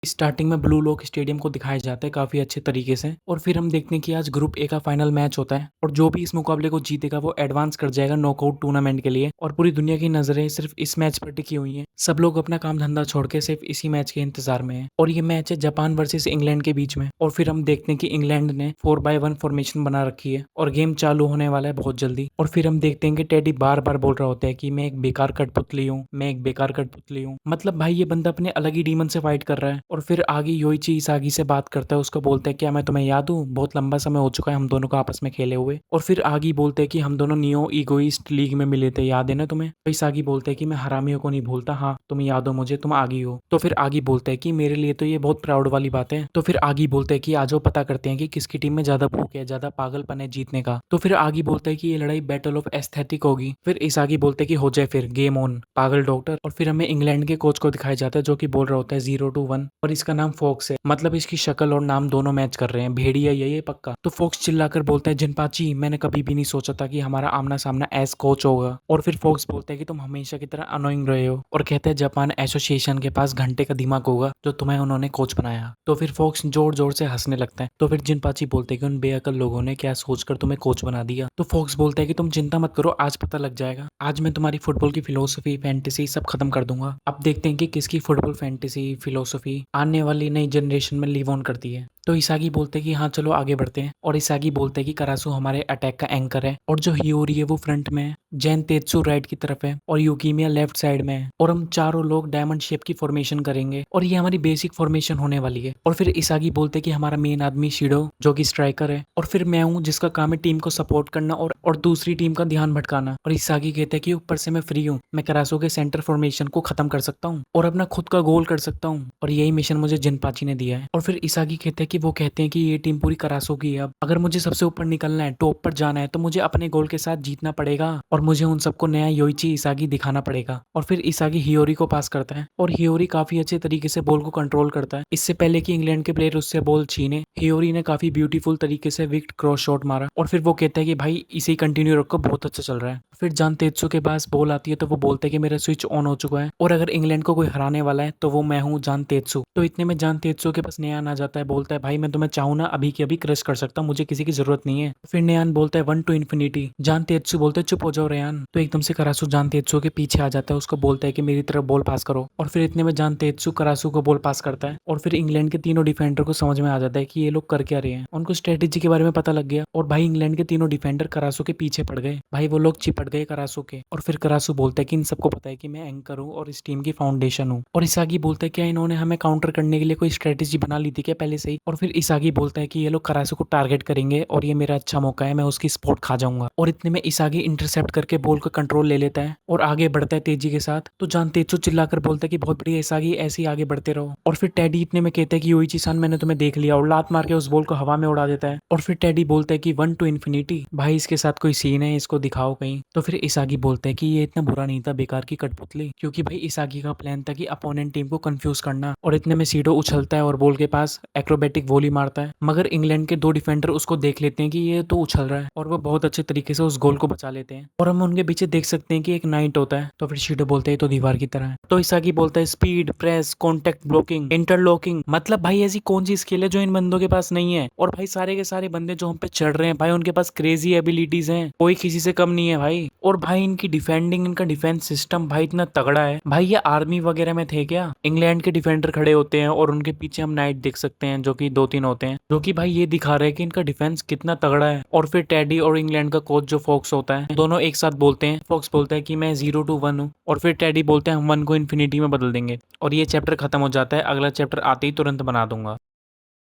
Starting में blue lock stadium को दिखाया जाता है काफी अच्छे तरीके से और फिर हम देखते हैं कि आज ग्रुप ए का फाइनल मैच होता है और जो भी इस मुकाबले को जीतेगा वो एडवांस कर जाएगा नॉकआउट टूर्नामेंट के लिए और पूरी दुनिया की नजरें सिर्फ इस मैच पर टिकी हुई हैं। सब लोग अपना काम धंधा छोड़ के सिर्फ इसी मैच के इंतजार में हैं और ये मैच है जापान वर्सेस इंग्लैंड के बीच में। और फिर हम देखते हैं कि इंग्लैंड ने 4-1 फॉर्मेशन बना रखी है और गेम चालू होने वाला है बहुत जल्दी। और फिर हम देखते हैं कि टेडी बार बार बोल रहा होता है कि मैं एक बेकार कठपुतली हूँ, मैं एक बेकार कठपुतली हूँ। मतलब भाई ये बंदा अपने अलग ही डीमन से फाइट कर रहा है। और फिर आगे योइची इसागी से बात करता है, उसको बोलता है क्या मैं तुम्हें याद हूँ, बहुत लंबा समय हो चुका है हम दोनों को आपस में खेले हुए। और फिर आगे बोलते हैं कि हम दोनों नियो इगोइस्ट लीग में मिले थे, याद है ना तुम्हें। तो इसागी बोलते हैं कि मैं हरामियों को नहीं भूलता, हाँ तुम याद हो मुझे, तुम आगे हो। तो फिर आगे बोलते हैं कि मेरे लिए तो ये बहुत प्राउड वाली बात है। तो फिर आगे बोलते हैं कि आज वो पता करते हैं कि किसकी टीम में ज्यादा भूख है, ज्यादा पागलपन है जीतने का। तो फिर आगे बोलते हैं कि ये लड़ाई बैटल ऑफ एस्थेटिक होगी। फिर इसागी बोलते हैं कि हो जाए फिर गेम ऑन पागल डॉक्टर। और फिर हमें इंग्लैंड के कोच को दिखाया जाता है जो कि बोल रहा होता है 0-1 और इसका नाम फॉक्स है। मतलब इसकी शक्ल और नाम दोनों मैच कर रहे हैं, भेड़िया यही है पक्का। तो फॉक्स चिल्लाकर बोलता है जिनपाची मैंने कभी भी नहीं सोचा था कि हमारा आमना सामना एस कोच होगा। और फिर फॉक्स बोलता है कि तुम हमेशा की तरह अनोइंग रहे हो और कहते हैं जापान एसोसिएशन के पास घंटे का दिमाग होगा जो तुम्हें उन्होंने कोच बनाया। तो फिर फॉक्स जोर जोर से हंसने लगता है। तो फिर जिनपाची बोलते हैं कि उन बेअकल लोगों ने क्या सोचकर तुम्हें कोच बना दिया। तो फॉक्स बोलता है कि तुम चिंता मत करो, आज पता लग जाएगा, आज मैं तुम्हारी फुटबॉल की फिलोसफी फैंटेसी सब खत्म कर दूंगा। अब देखते हैं कि किसकी फुटबॉल फैंटेसी फिलोसफी आने वाली नई जनरेशन में लिव ऑन करती है। तो इसागी बोलते हैं कि हाँ चलो आगे बढ़ते हैं और इसागी बोलते हैं कि करासु हमारे अटैक का एंकर है और जो हियोरी है वो फ्रंट में है, जैन तेत्सु राइट की तरफ है और यूकीमिया लेफ्ट साइड में है और हम चारों लोग डायमंड शेप की फॉर्मेशन करेंगे और ये हमारी बेसिक फॉर्मेशन होने वाली है। और फिर इसागी बोलते हैं कि हमारा मेन आदमी शिडो जो कि स्ट्राइकर है और फिर मैं हूँ जिसका काम है टीम को सपोर्ट करना और दूसरी टीम का ध्यान भटकाना। और इसागी कहते हैं कि ऊपर से मैं फ्री हूँ, मैं करासु के सेंटर फॉर्मेशन को खत्म कर सकता हूँ और अपना खुद का गोल कर सकता हूँ और यही मिशन मुझे जिनपाची ने दिया है। और फिर इसागी कहते हैं कि वो कहते हैं कि ये टीम पूरी करासो की है, अब अगर मुझे सबसे ऊपर निकलना है, टॉप पर जाना है तो मुझे अपने गोल के साथ जीतना पड़ेगा और मुझे उन सबको नया योइची इसागी दिखाना पड़ेगा। और फिर इसागी हियोरी को पास करता है और हियोरी काफी अच्छे तरीके से बॉल को कंट्रोल करता है। इससे पहले कि इंग्लैंड के प्लेयर उससे बॉल छीने हियोरी ने काफी ब्यूटीफुल तरीके से विकेट क्रॉस शॉट मारा और फिर वो कहता है कि भाई इसे कंटिन्यू रखो, बहुत अच्छा चल रहा है। फिर जान तेत्सु के पास बॉल आती है तो वो बोलते हैं कि मेरा स्विच ऑन हो चुका है और अगर इंग्लैंड को कोई हराने वाला है तो वो मैं हूँ जान तेत्सु। तो इतने में जान तेत्सु के पास नयान आ जाता है, बोलता है भाई मैं तुम्हें चाहूँ ना अभी के अभी क्रश कर सकता हूँ, मुझे किसी की जरूरत नहीं है। फिर नयान बोलता है 1 to infinity। जान तेत्सु बोलते है चुप हो जाओ रेयान। तो एकदम से करासु जान तेत्सु के पीछे आ जाता है, उसको बोलता है कि मेरी तरफ बॉल पास करो और फिर इतने में जान तेत्सु करासु को बॉल पास करता है और फिर इंग्लैंड के तीनों डिफेंडर को समझ में आ जाता है कि ये लोग कर क्या रहे हैं, उनको स्ट्रेटेजी के बारे में पता लग गया और भाई इंग्लैंड के तीनों डिफेंडर करासु के पीछे पड़ गए, भाई वो लोग चिपट गए करासु के। और फिर करासु बोलता है कि इन सबको पता है कि मैं एंकर हूँ और इस टीम की फाउंडेशन हूँ। और इसागी बोलता है क्या इन्होंने हमें काउंटर करने के लिए कोई स्ट्रेटेजी बना ली थी क्या पहले से ही। और फिर इसागी बोलता है कि ये लोग करासु को टारगेट करेंगे और ये मेरा अच्छा मौका है, मैं उसकी स्पॉट खा जाऊंगा। और इतने में इसागी इंटरसेप्ट करके बॉल का कंट्रोल ले लेता है और आगे बढ़ता है तेजी के साथ। तो जान तेत्सु चिल्लाकर बोलता है कि बहुत बढ़िया इसागी, ऐसे ही आगे बढ़ते रहो। और फिर टेडी इतने में कहता है कि योइची सान मैंने तुम्हें देख लिया और लात मार के उस बॉल को हवा में उड़ा देता है। और फिर टेडी बोलता है कि 1 to infinity, भाई इसके साथ कोई सीन है, इसको दिखाओ कहीं। तो फिर इसागी बोलते हैं कि ये इतना बुरा नहीं था बेकार की कठपुतली, क्योंकि भाई इसागी का प्लान था कि अपोनेंट टीम को कंफ्यूज करना। और इतने में सीडो उछलता है और बॉल के पास एक्रोबेटिक वॉली मारता है, मगर इंग्लैंड के दो डिफेंडर उसको देख लेते हैं कि ये तो उछल रहा है और वो बहुत अच्छे तरीके से उस गोल को बचा लेते हैं। और हम उनके पीछे देख सकते हैं कि एक नाइट होता है। तो फिर शीडो बोलते हैं तो दीवार की तरह है। तो इसागी बोलता है speed, press, contact, blocking, interlocking. मतलब भाई ऐसी कौन सी स्किल है जो इन बंदों के पास नहीं है। और भाई सारे के सारे बंदे जो हम पे चढ़ रहे हैं भाई उनके पास क्रेजी एबिलिटीज हैं, कोई किसी से कम नहीं है भाई। और भाई इनकी डिफेंडिंग, इनका डिफेंस सिस्टम भाई इतना तगड़ा है। भाई ये आर्मी वगैरह में थे क्या। इंग्लैंड के डिफेंडर खड़े होते हैं और उनके पीछे हम नाइट देख सकते हैं जो कि 2-3 होते हैं, जो कि भाई ये दिखा रहे हैं कि इनका डिफेंस कितना तगड़ा है। और फिर टेडी और इंग्लैंड का कोच जो फॉक्स होता है दोनों एक साथ बोलते हैं। फॉक्स बोलता है कि मैं 0-1 हूँ और फिर टेडी बोलते हैं हम 1 को इन्फिनिटी में बदल देंगे। और ये चैप्टर खत्म हो जाता है, अगला चैप्टर आते ही तुरंत बना दूंगा।